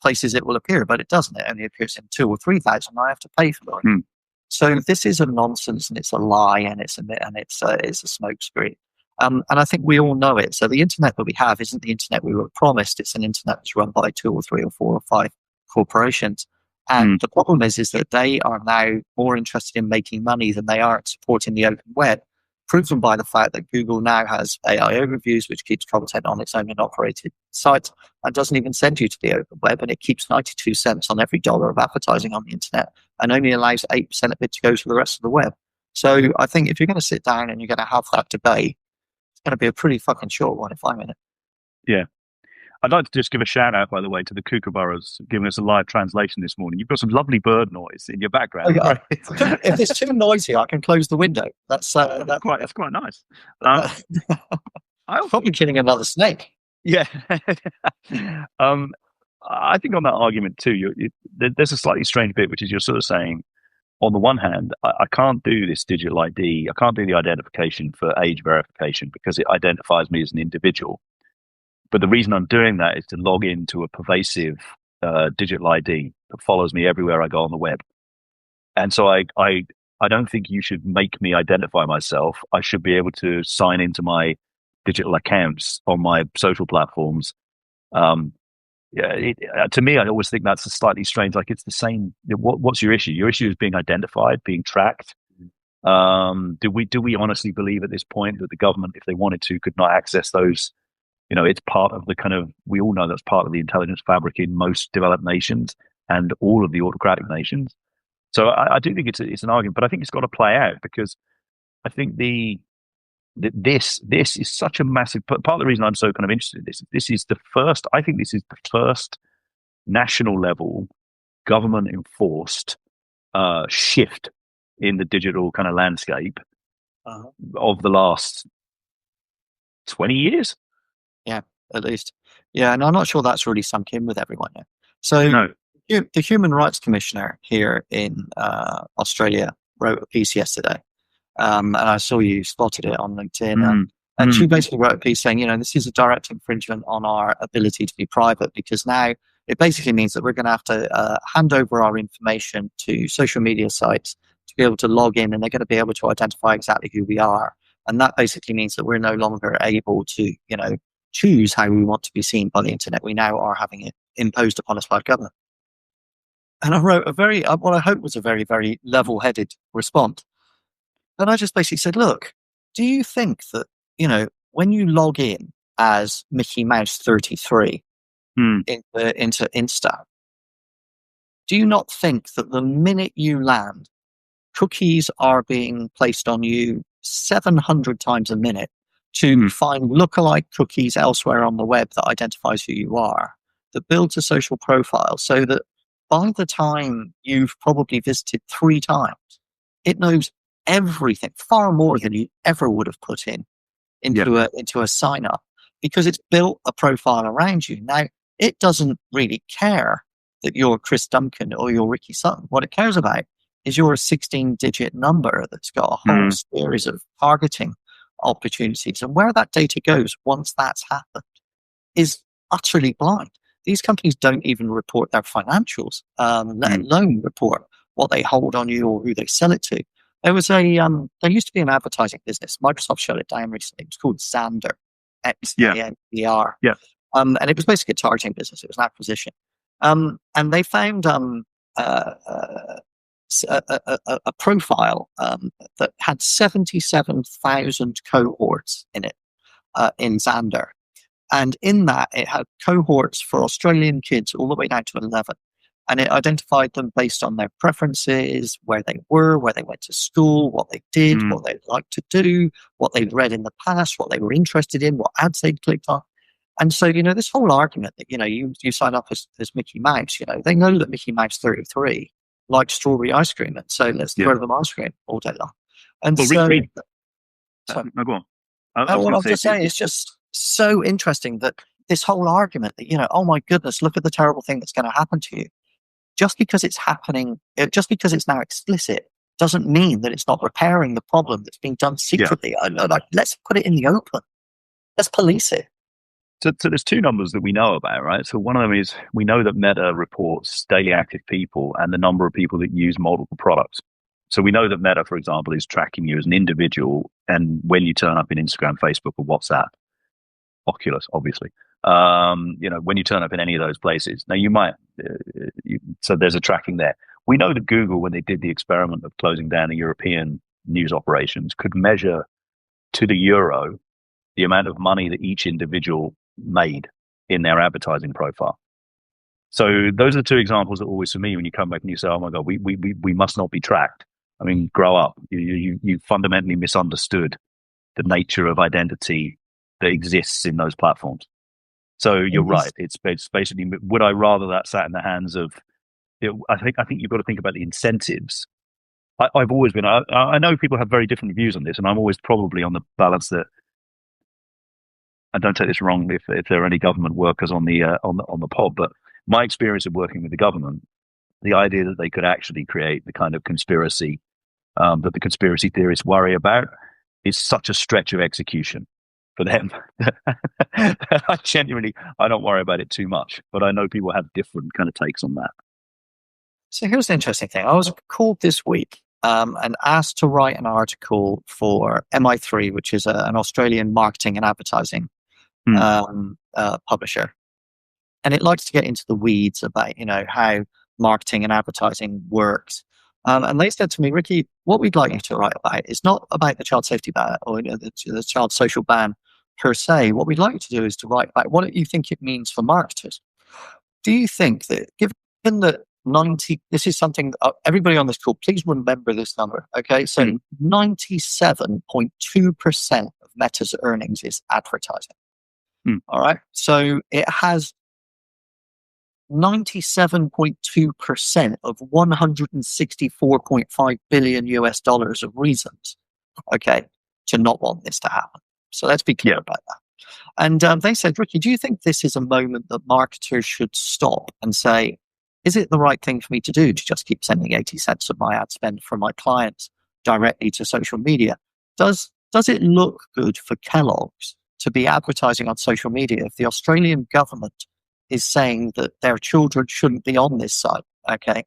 [SPEAKER 1] places it will appear, but it doesn't. It only appears in 2 or 3,000. I have to pay for it. So this is a nonsense, and it's a lie, and it's a smokescreen. And I think we all know it. So the internet that we have isn't the internet we were promised. It's an internet that's run by 2 or 3 or 4 or 5 corporations. And the problem is that they are now more interested in making money than they are in supporting the open web, proven by the fact that Google now has AI overviews, which keeps content on its own and operated sites and doesn't even send you to the open web. And it keeps 92 cents on every dollar of advertising on the internet and only allows 8% of it to go to the rest of the web. So I think if you're going to sit down and you're going to have that debate, it's going to be a pretty fucking short one if I'm in it.
[SPEAKER 2] Yeah. I'd like to just give a shout out, by the way, to the kookaburras giving us a live translation this morning. You've got some lovely bird noise in your background.
[SPEAKER 1] Oh, yeah. If it's too noisy, I can close the window. That's
[SPEAKER 2] quite nice.
[SPEAKER 1] I'm probably killing another snake.
[SPEAKER 2] Yeah. I think on that argument too, there's a slightly strange bit, which is you're sort of saying, on the one hand, I can't do this digital ID. I can't do the identification for age verification because it identifies me as an individual. But the reason I'm doing that is to log into a pervasive digital ID that follows me everywhere I go on the web. And so I don't think you should make me identify myself. I should be able to sign into my digital accounts on my social platforms. To me, I always think that's a slightly strange. Like, it's the same. What's your issue? Your issue is being identified, being tracked. Do we honestly believe at this point that the government, if they wanted to, could not access those? It's part of the we all know that's part of the intelligence fabric in most developed nations and all of the autocratic nations. So I do think it's an argument, but I think it's got to play out because I think this is such a massive part of the reason I'm so kind of interested in this. This is the first national level government enforced shift in the digital kind of landscape of the last 20 years.
[SPEAKER 1] Yeah, at least. Yeah, and I'm not sure that's really sunk in with everyone yet. So
[SPEAKER 2] no.
[SPEAKER 1] The Human Rights Commissioner here in Australia wrote a piece yesterday, and I saw you spotted it on LinkedIn. And she basically wrote a piece saying, this is a direct infringement on our ability to be private, because now it basically means that we're going to have to hand over our information to social media sites to be able to log in, and they're going to be able to identify exactly who we are. And that basically means that we're no longer able to, choose how we want to be seen by the internet. We now are having it imposed upon us by government. And I wrote what I hope was a very, very level-headed response. And I just basically said, look, do you think that, when you log in as Mickey Mouse 33 into Insta, do you not think that the minute you land, cookies are being placed on you 700 times a minute to find lookalike cookies elsewhere on the web that identifies who you are, that builds a social profile so that by the time you've probably visited 3 times, it knows everything, far more than you ever would have put into a sign up, because it's built a profile around you. Now, it doesn't really care that you're Chris Duncan or you're Ricky Sutton. What it cares about is you're a 16-digit number that's got a whole series of targeting opportunities. And where that data goes once that's happened is utterly blind. These companies don't even report their financials, let alone report what they hold on you or who they sell it to. There used to be an advertising business. Microsoft shut it down recently. It was called Xandr, Xandr.
[SPEAKER 2] Yeah.
[SPEAKER 1] And it was basically a targeting business. It was an acquisition. And they found a profile that had 77,000 cohorts in it, in Xandr. And in that, it had cohorts for Australian kids all the way down to 11. And it identified them based on their preferences, where they were, where they went to school, what they did, what they'd like to do, what they'd read in the past, what they were interested in, what ads they'd clicked on. And so, this whole argument that, you sign up as Mickey Mouse, they know that Mickey Mouse 33 likes strawberry ice cream. And so let's throw them ice cream all day long. And
[SPEAKER 2] well,
[SPEAKER 1] so...
[SPEAKER 2] no, go on.
[SPEAKER 1] What I'm just saying is just so interesting that this whole argument that, oh my goodness, look at the terrible thing that's going to happen to you. Just because it's happening, just because it's now explicit, doesn't mean that it's not repairing the problem that's being done
[SPEAKER 2] Yeah.
[SPEAKER 1] secretly. Let's put it in the open. Let's police it.
[SPEAKER 2] So there's two numbers that we know about, right? So one of them is we know that Meta reports daily active people and the number of people that use multiple products. So we know that Meta, for example, is tracking you as an individual, and when you turn up in Instagram, Facebook, or WhatsApp, Oculus, obviously. When you turn up in any of those places. Now you might, so there's a tracking there. We know that Google, when they did the experiment of closing down the European news operations, could measure to the euro the amount of money that each individual made in their advertising profile. So those are the two examples that always, for me, when you come back and you say, "Oh my God, we must not be tracked." I mean, grow up. You fundamentally misunderstood the nature of identity that exists in those platforms. So you're right. It's basically, would I rather that sat in the hands of? I think you've got to think about the incentives. I've always been. I know people have very different views on this, and I'm always probably on the balance that. And don't take this wrong if there are any government workers on the pod, but my experience of working with the government, the idea that they could actually create the kind of conspiracy that the conspiracy theorists worry about is such a stretch of execution for them. I don't worry about it too much, but I know people have different kind of takes on that.
[SPEAKER 1] So here's the interesting thing. I was called this week and asked to write an article for MI3, which is an Australian marketing and advertising publisher. And it likes to get into the weeds about, how marketing and advertising works. And they said to me, Ricky, what we'd like you to write about is not about the child safety ban or the child social ban per se. What we'd like you to do is to write about what you think it means for marketers. Do you think that, given that this is something everybody on this call, please remember this number. Okay. So 97.2% of Meta's earnings is advertising. All right. So it has 97.2% of $164.5 billion US dollars of reasons, okay, to not want this to happen. So let's be clear about that. And they said, Ricky, do you think this is a moment that marketers should stop and say, is it the right thing for me to do to just keep sending 80 cents of my ad spend from my clients directly to social media? Does it look good for Kellogg's to be advertising on social media if the Australian government is saying that their children shouldn't be on this site? Okay.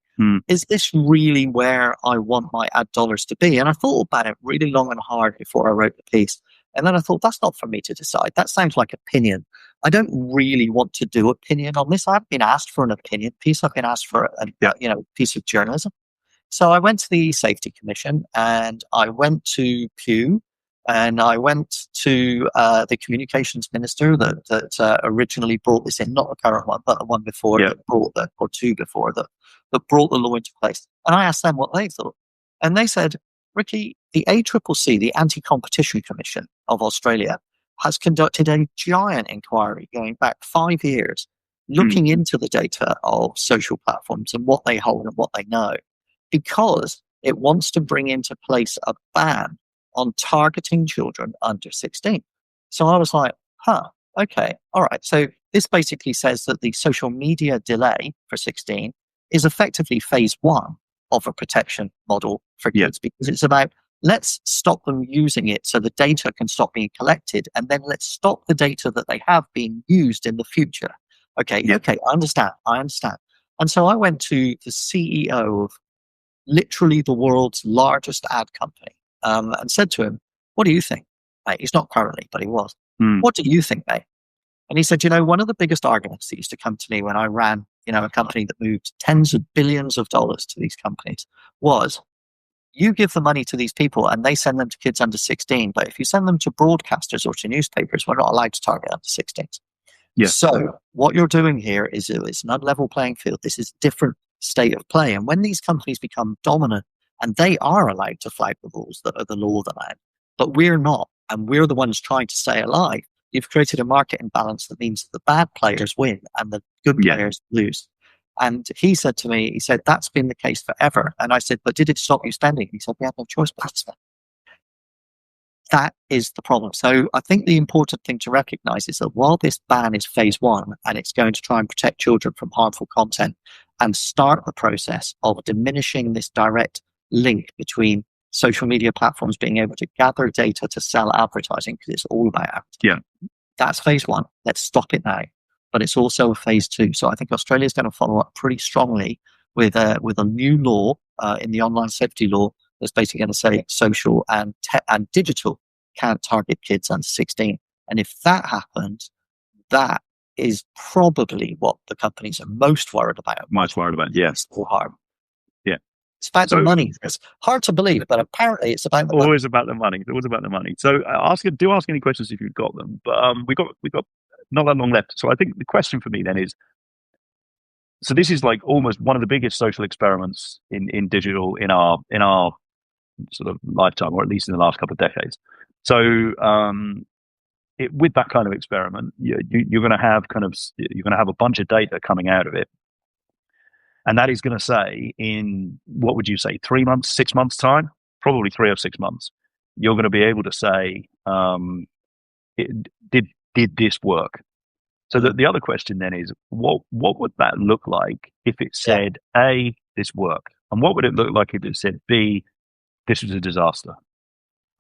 [SPEAKER 1] Is this really where I want my ad dollars to be? And I thought about it really long and hard before I wrote the piece. And then I thought, that's not for me to decide. That sounds like opinion. I don't really want to do opinion on this. I haven't been asked for an opinion piece. I've been asked for a piece of journalism. So I went to the Safety Commission and I went to Pew and I went to the communications minister that originally brought this in, not the current one, but the one before that brought or two before that brought the law into place. And I asked them what they thought. And they said, Ricky, the ACCC, the Anti-Competition Commission of Australia, has conducted a giant inquiry going back 5 years, looking into the data of social platforms and what they hold and what they know, because it wants to bring into place a ban on targeting children under 16. So I was like, okay, all right. So this basically says that the social media delay for 16 is effectively phase one of a protection model for kids, because it's about, let's stop them using it so the data can stop being collected, and then let's stop the data that they have being used in the future. Okay, I understand. And so I went to the CEO of literally the world's largest ad company and said to him, what do you think, mate? He's not currently, but he was. What do you think, mate? And he said, one of the biggest arguments that used to come to me when I ran, a company that moved tens of billions of dollars to these companies was, you give the money to these people and they send them to kids under 16. But if you send them to broadcasters or to newspapers, we're not allowed to target under 16s. So what you're doing here is it's an unlevel playing field. This is a different state of play. And when these companies become dominant, and they are allowed to flag the rules that are the law of the land, but we're not, and we're the ones trying to stay alive, you've created a market imbalance that means that the bad players win and the good players lose. And he said to me, that's been the case forever. And I said, but did it stop you spending? He said, we had no choice but to spend. That is the problem. So I think the important thing to recognize is that while this ban is phase one and it's going to try and protect children from harmful content and start the process of diminishing this direct link between social media platforms being able to gather data to sell advertising, because it's all about advertising.
[SPEAKER 2] Yeah.
[SPEAKER 1] That's phase one. Let's stop it now. But it's also a phase two. So I think Australia is going to follow up pretty strongly with a new law in the online safety law that's basically going to say social and digital can't target kids under 16. And if that happens, that is probably what the companies are most worried about.
[SPEAKER 2] Most worried about, yes.
[SPEAKER 1] Or harm.
[SPEAKER 2] Yeah.
[SPEAKER 1] It's about the money. It's hard to believe, but apparently it's about the money.
[SPEAKER 2] Always about the money. It's always about the money. So do ask any questions if you've got them. But we've got not that long left. So I think the question for me then is, so this is like almost one of the biggest social experiments in digital in our sort of lifetime, or at least in the last couple of decades. So with that kind of experiment, you're going to have a bunch of data coming out of it, and that is going to say, in what would you say, 3 months, 6 months time, probably 3 or 6 months, you're going to be able to say, did this work? So the other question then is, what would that look like if it said, A, this worked? And what would it look like if it said, B, this was a disaster?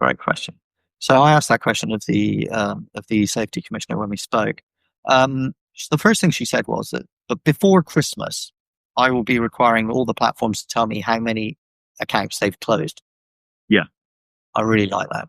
[SPEAKER 1] Great question. So I asked that question of the safety commissioner when we spoke. The first thing she said was that, but before Christmas, I will be requiring all the platforms to tell me how many accounts they've closed.
[SPEAKER 2] Yeah. I
[SPEAKER 1] really like that.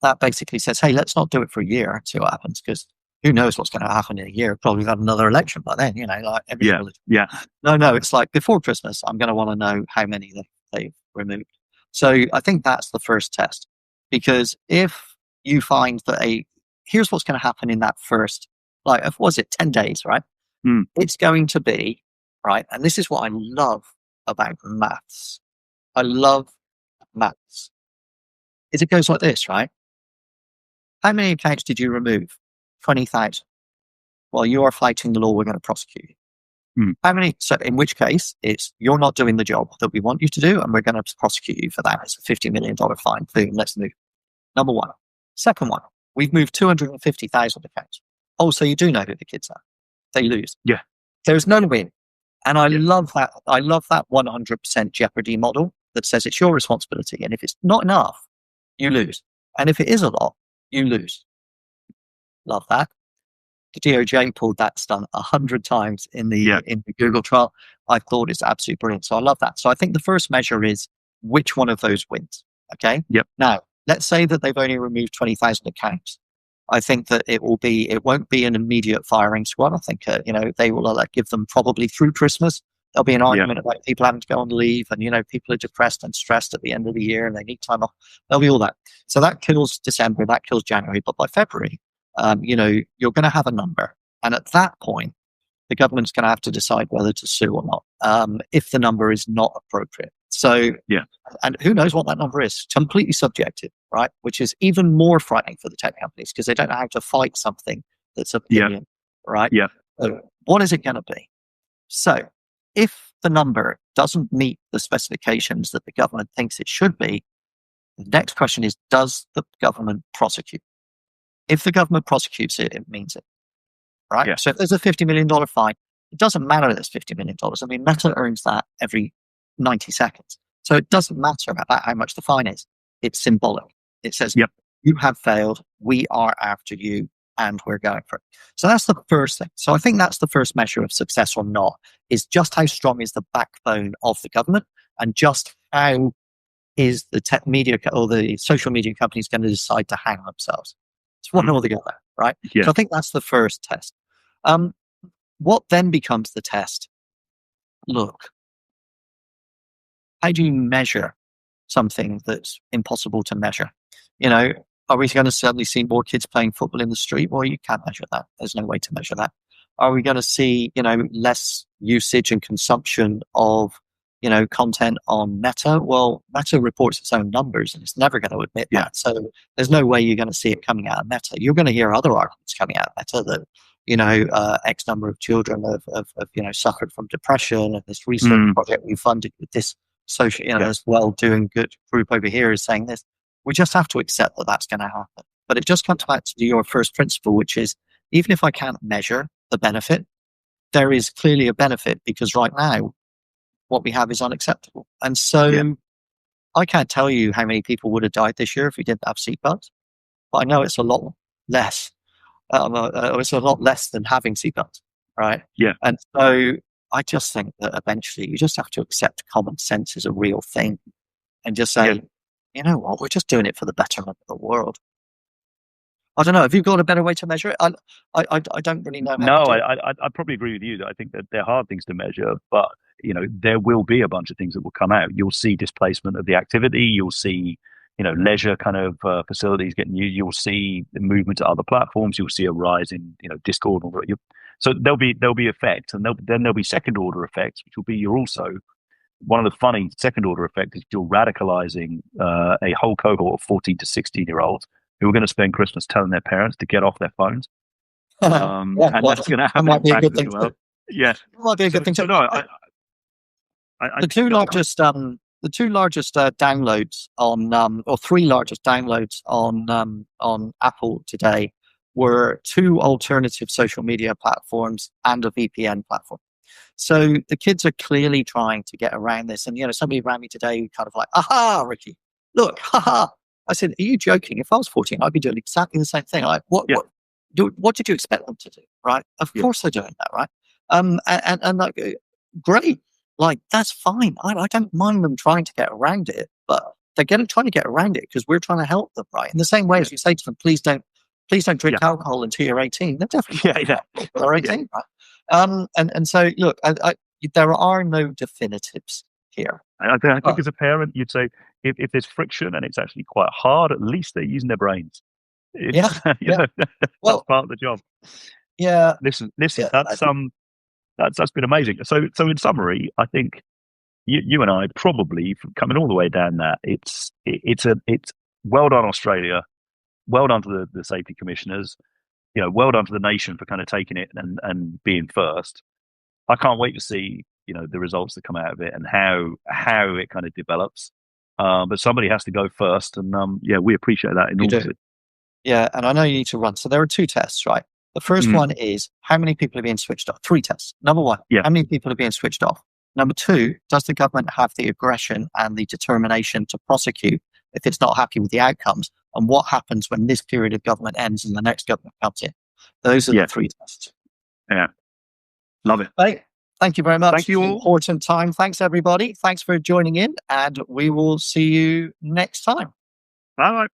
[SPEAKER 1] That basically says, hey, let's not do it for a year, see what happens, because who knows what's going to happen in a year? Probably got another election by then, like everything.
[SPEAKER 2] Yeah.
[SPEAKER 1] No, it's like before Christmas, I'm going to want to know how many they've removed. So I think that's the first test, because if you find that here's what's going to happen in that first, like, was it 10 days, right? It's going to be, right? And this is what I love about maths. I love maths. It goes like this, right? How many accounts did you remove? 20,000. Well, you are flouting the law, we're going to prosecute you. How many? So in which case, it's you're not doing the job that we want you to do, and we're going to prosecute you for that. It's a $50 million fine. Boom, let's move. Number one. Second one, we've moved 250,000 accounts. Oh, so you do know who the kids are. They lose.
[SPEAKER 2] Yeah.
[SPEAKER 1] There's no win. And I love that. I love that 100% jeopardy model that says it's your responsibility. And if it's not enough, you lose. And if it is a lot, you lose. Love that. The DOJ pulled that stunt 100 times in the Google trial. I thought it's absolutely brilliant. So I love that. So I think the first measure is which one of those wins. Okay.
[SPEAKER 2] Yep.
[SPEAKER 1] Now, let's say that they've only removed 20,000 accounts. I think that it won't be an immediate firing squad. I think, they will give them probably through Christmas. There'll be an argument about people having to go on leave, and, people are depressed and stressed at the end of the year and they need time off. There'll be all that. So that kills December, that kills January. But by February, you're going to have a number. And at that point, the government's going to have to decide whether to sue or not, if the number is not appropriate. So, and who knows what that number is? Completely subjective, right? Which is even more frightening for the tech companies, because they don't know how to fight something that's opinion, right?
[SPEAKER 2] Yeah.
[SPEAKER 1] So what is it going to be? So if the number doesn't meet the specifications that the government thinks it should be, the next question is, does the government prosecute? If the government prosecutes it, it means it, right?
[SPEAKER 2] Yeah.
[SPEAKER 1] So if there's a $50 million fine, it doesn't matter that it's $50 million. I mean, Meta earns that every 90 seconds. So it doesn't matter about how much the fine is. It's symbolic. It says, you have failed, we are after you, and we're going for it. So that's the first thing. So I think that's the first measure of success or not, is just how strong is the backbone of the government, and just how is the tech media or the social media companies going to decide to hang themselves. It's one or the other, right?
[SPEAKER 2] Yeah.
[SPEAKER 1] So I think that's the first test. What then becomes the test? Look, how do you measure something that's impossible to measure? Are we going to suddenly see more kids playing football in the street? Well, you can't measure that. There's no way to measure that. Are we going to see, less usage and consumption of, content on Meta? Well, Meta reports its own numbers and it's never going to admit that. So there's no way you're going to see it coming out of Meta. You're going to hear other arguments coming out of Meta that, X number of children have suffered from depression, and this research project we funded with this social, this well-doing good group over here is saying this. We just have to accept that that's going to happen. But it just comes back to your first principle, which is, even if I can't measure the benefit, there is clearly a benefit, because right now what we have is unacceptable. And so I can't tell you how many people would have died this year if we didn't have seatbelts, but I know it's a lot less. It's a lot less than having seatbelts, right?
[SPEAKER 2] Yeah.
[SPEAKER 1] And so I just think that eventually you just have to accept common sense is a real thing and just say,
[SPEAKER 2] Yeah.
[SPEAKER 1] you know what, we're just doing it for the betterment of the world. I don't know. Have you got a better way to measure it? I don't really know how to
[SPEAKER 2] No,
[SPEAKER 1] do it.
[SPEAKER 2] I probably agree with you that I think that they're hard things to measure, but there will be a bunch of things that will come out. You'll see displacement of the activity. You'll see, leisure kind of facilities getting used. You'll see the movement to other platforms. You'll see a rise in, Discord. So there'll be effects, and then there'll be second order effects, which will be you're also one of the funny second order effects is you're radicalizing a whole cohort of 14 to 16-year-olds who are going to spend Christmas telling their parents to get off their phones.
[SPEAKER 1] Yeah,
[SPEAKER 2] And
[SPEAKER 1] well,
[SPEAKER 2] that's going to
[SPEAKER 1] that
[SPEAKER 2] have an
[SPEAKER 1] might be a
[SPEAKER 2] impact
[SPEAKER 1] good
[SPEAKER 2] as
[SPEAKER 1] thing
[SPEAKER 2] well.
[SPEAKER 1] too.
[SPEAKER 2] Yeah.
[SPEAKER 1] That might be a good
[SPEAKER 2] So,
[SPEAKER 1] thing
[SPEAKER 2] so
[SPEAKER 1] too.
[SPEAKER 2] no, I
[SPEAKER 1] The two largest, downloads on, or three largest downloads on Apple today were two alternative social media platforms and a VPN platform. So the kids are clearly trying to get around this. And somebody around me today kind of like, aha, Ricky, look, haha. I said, are you joking? If I was 14, I'd be doing exactly the same thing. Like,
[SPEAKER 2] yeah,
[SPEAKER 1] what did you expect them to do? Right? Of
[SPEAKER 2] yeah,
[SPEAKER 1] course they're doing that, right? And like, great. Like, that's fine. I don't mind them trying to get around it, but trying to get around it because we're trying to help them, right? In the same way
[SPEAKER 2] yeah,
[SPEAKER 1] as you say to them, please don't drink
[SPEAKER 2] yeah,
[SPEAKER 1] alcohol until you're 18. They're definitely
[SPEAKER 2] yeah, yeah,
[SPEAKER 1] not they're
[SPEAKER 2] yeah.
[SPEAKER 1] 18, right? And so look, there are no definitives here.
[SPEAKER 2] I think
[SPEAKER 1] But
[SPEAKER 2] as a parent, you'd say if there's friction and it's actually quite hard, at least they're using their brains.
[SPEAKER 1] yeah,
[SPEAKER 2] It's
[SPEAKER 1] yeah.
[SPEAKER 2] that's
[SPEAKER 1] Well,
[SPEAKER 2] part of the job.
[SPEAKER 1] yeah,
[SPEAKER 2] Listen,
[SPEAKER 1] yeah.
[SPEAKER 2] that's been amazing. So in summary, I think you and I probably coming all the way down that it's well done Australia, well done to the safety commissioners, well done to the nation for kind of taking it and being first. I can't wait to see the results that come out of it and how it kind of develops. But somebody has to go first, and yeah, we appreciate that
[SPEAKER 1] You do.
[SPEAKER 2] enormously.
[SPEAKER 1] Yeah, and I know you need to run. So there are two tests, right? The first
[SPEAKER 2] Mm,
[SPEAKER 1] one is how many people are being switched off? Three tests. Number one,
[SPEAKER 2] yeah,
[SPEAKER 1] how many people are being switched off? Number two, does the government have the aggression and the determination to prosecute if it's not happy with the outcomes? And what happens when this period of government ends and the next government comes in? Those are the
[SPEAKER 2] yeah,
[SPEAKER 1] three tests.
[SPEAKER 2] yeah. Love it.
[SPEAKER 1] Right. Thank you very much.
[SPEAKER 2] Thank you all.
[SPEAKER 1] Important time. Thanks, everybody. Thanks for joining in, and we will see you next time.
[SPEAKER 2] Bye.